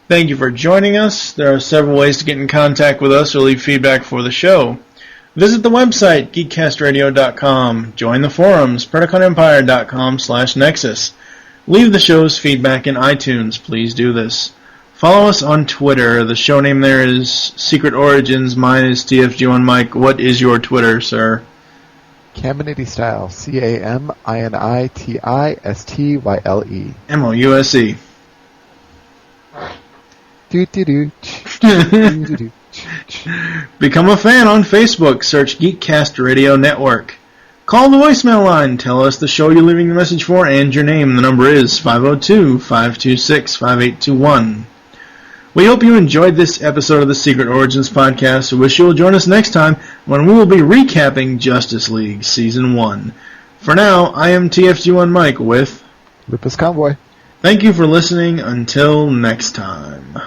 Thank you for joining us. There are several ways to get in contact with us or leave feedback for the show. Visit the website, geekcastradio.com. Join the forums, PredaconEmpire.com/Nexus. Leave the show's feedback in iTunes. Please do this. Follow us on Twitter. The show name there is Secret Origins. Mine is TFG1 Mike. What is your Twitter, sir? Caminiti Style. CAMINITISTYLE. MOUSE. Do do do. Do do do. Become a fan on Facebook. Search Geekcast Radio Network. Call the voicemail line. Tell us the show you're leaving the message for and your name. The number is 502-526-5821. We hope you enjoyed this episode of the Secret Origins podcast. We wish you will join us next time when we will be recapping Justice League Season 1. For now, I am TFG1 Mike with Lupus Convoy. Thank you for listening. Until next time.